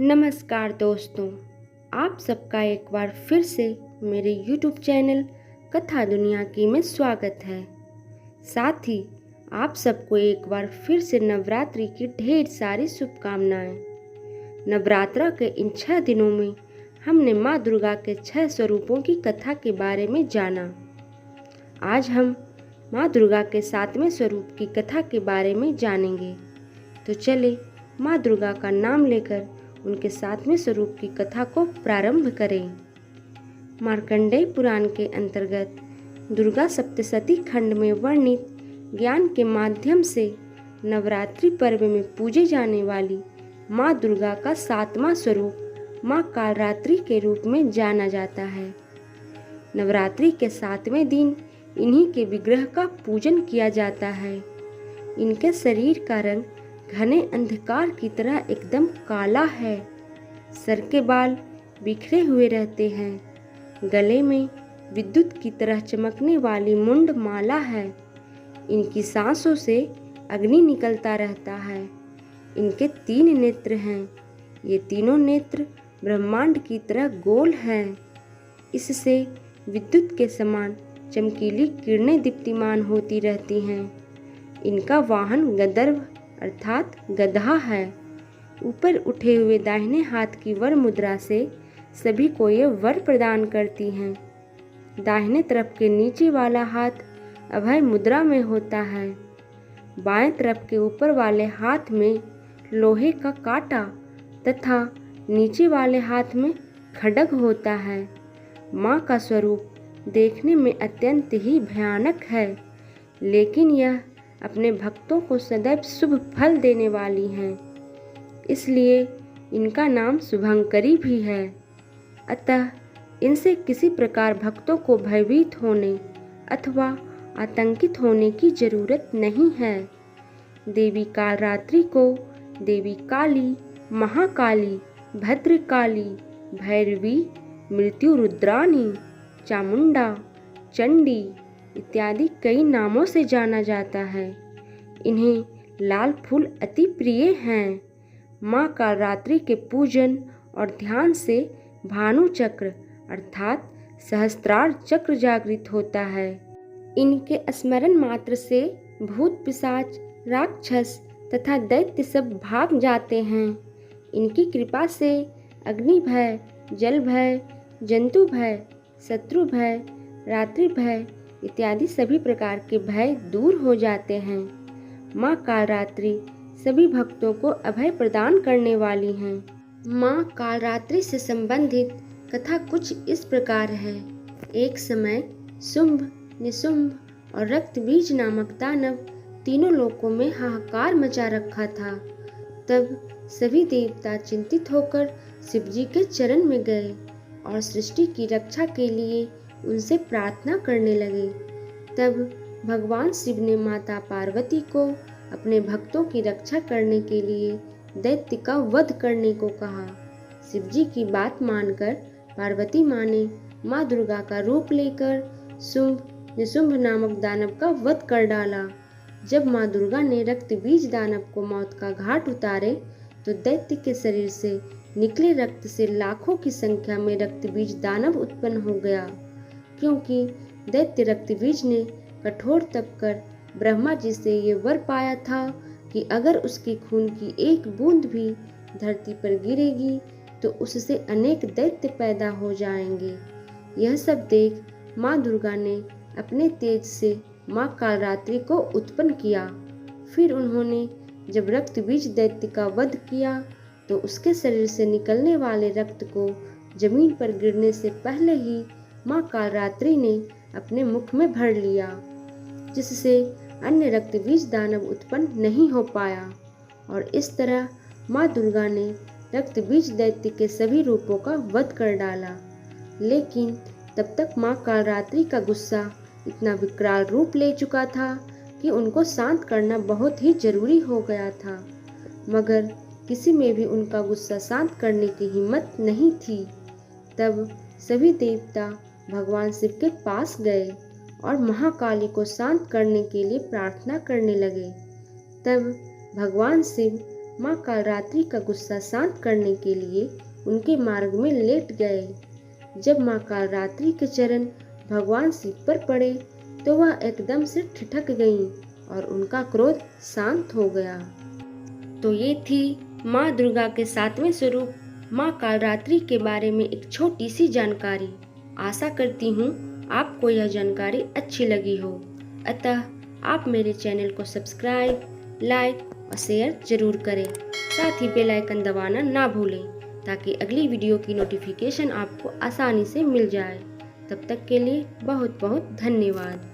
नमस्कार दोस्तों, आप सबका एक बार फिर से मेरे YouTube चैनल कथा दुनिया की में स्वागत है। साथ ही आप सबको एक बार फिर से नवरात्रि की ढेर सारी शुभकामनाएं। नवरात्रा के इन 6 दिनों में हमने माँ दुर्गा के 6 स्वरूपों की कथा के बारे में जाना। आज हम माँ दुर्गा के 7वें स्वरूप की कथा के बारे में जानेंगे। तो चले माँ दुर्गा का नाम लेकर उनके 7वें स्वरूप की कथा को प्रारंभ करें। मार्कंडेय पुराण के अंतर्गत दुर्गा सप्तशती खंड में वर्णित ज्ञान के माध्यम से नवरात्रि पर्व में पूजे जाने वाली माँ दुर्गा का 7वां स्वरूप माँ कालरात्रि के रूप में जाना जाता है। नवरात्रि के 7वें दिन इन्हीं के विग्रह का पूजन किया जाता है। इनके शरीर का रंग घने अंधकार की तरह एकदम काला है। सर के बाल बिखरे हुए रहते हैं। गले में विद्युत की तरह चमकने वाली मुंड माला है। इनकी सांसों से अग्नि निकलता रहता है। इनके 3 नेत्र हैं। ये तीनों नेत्र ब्रह्मांड की तरह गोल हैं। इससे विद्युत के समान चमकीली किरणें दीप्तिमान होती रहती हैं। इनका वाहन गदर्भ अर्थात गधा है। ऊपर उठे हुए दाहिने हाथ की वर मुद्रा से सभी को ये वर प्रदान करती हैं। दाहिने तरफ के नीचे वाला हाथ अभय मुद्रा में होता है। बाएं तरफ के ऊपर वाले हाथ में लोहे का कांटा तथा नीचे वाले हाथ में खड्ग होता है। माँ का स्वरूप देखने में अत्यंत ही भयानक है, लेकिन यह अपने भक्तों को सदैव शुभ फल देने वाली हैं, इसलिए इनका नाम शुभंकरी भी है। अतः इनसे किसी प्रकार भक्तों को भयभीत होने अथवा आतंकित होने की जरूरत नहीं है। देवी कालरात्रि को देवी काली, महाकाली, भद्रकाली, भैरवी, मृत्यु रुद्रानी, चामुंडा, चंडी इत्यादि कई नामों से जाना जाता है। इन्हें लाल फूल अति प्रिय हैं। माँ कालरात्रि के पूजन और ध्यान से भानु चक्र अर्थात सहस्त्रार चक्र जागृत होता है। इनके स्मरण मात्र से भूत पिशाच, राक्षस तथा दैत्य सब भाग जाते हैं। इनकी कृपा से अग्नि भय, जल भय, जंतु भय, शत्रु भय, रात्रि भय इत्यादि सभी प्रकार के भय दूर हो जाते हैं। माँ कालरात्रि सभी भक्तों को अभय प्रदान करने वाली हैं। माँ कालरात्रि से संबंधित कथा कुछ इस प्रकार है। एक समय शुंभ, निशुंभ और रक्तबीज नामक दानव तीनों लोकों में हाहाकार मचा रखा था। तब सभी देवता चिंतित होकर शिवजी के चरण में गए और सृष्टि की रक्षा के लिए उनसे प्रार्थना करने लगे। तब भगवान शिव ने माता पार्वती को अपने भक्तों की रक्षा करने के लिए दैत्य का वध करने को कहा। शिवजी की बात मानकर पार्वती माँ ने माँ दुर्गा का रूप लेकर शुंभ निशुंभ नामक दानव का वध कर डाला। जब माँ दुर्गा ने रक्तबीज दानव को मौत का घाट उतारे तो दैत्य के शरीर से निकले रक्त से लाखों की संख्या में रक्तबीज दानव उत्पन्न हो गया। क्योंकि दैत्य रक्तबीज ने कठोर तप कर ब्रह्मा जी से ये वर पाया था कि अगर उसके खून की एक बूंद भी धरती पर गिरेगी तो उससे अनेक दैत्य पैदा हो जाएंगे। यह सब देख माँ दुर्गा ने अपने तेज से माँ कालरात्रि को उत्पन्न किया। फिर उन्होंने जब रक्तबीज दैत्य का वध किया तो उसके शरीर से निकलने वाले रक्त को जमीन पर गिरने से पहले ही माँ कालरात्रि ने अपने मुख में भर लिया, जिससे अन्य रक्तबीज दानव उत्पन्न नहीं हो पाया। और इस तरह माँ दुर्गा ने रक्तबीज दैत्य के सभी रूपों का वध कर डाला। लेकिन तब तक माँ कालरात्रि का गुस्सा इतना विकराल रूप ले चुका था कि उनको शांत करना बहुत ही जरूरी हो गया था, मगर किसी में भी उनका गुस्सा शांत करने की हिम्मत नहीं थी। तब सभी देवता भगवान शिव के पास गए और महाकाली को शांत करने के लिए प्रार्थना करने लगे। तब भगवान शिव माँ कालरात्रि का गुस्सा शांत करने के लिए उनके मार्ग में लेट गए। जब माँ कालरात्रि के चरण भगवान शिव पर पड़े तो वह एकदम से ठिठक गईं और उनका क्रोध शांत हो गया। तो ये थी माँ दुर्गा के 7वें स्वरूप माँ कालरात्रि के बारे में एक छोटी सी जानकारी। आशा करती हूँ आपको यह जानकारी अच्छी लगी हो। अतः आप मेरे चैनल को सब्सक्राइब, लाइक और शेयर जरूर करें। साथ ही बेल आइकन दबाना ना भूलें ताकि अगली वीडियो की नोटिफिकेशन आपको आसानी से मिल जाए। तब तक के लिए बहुत बहुत धन्यवाद।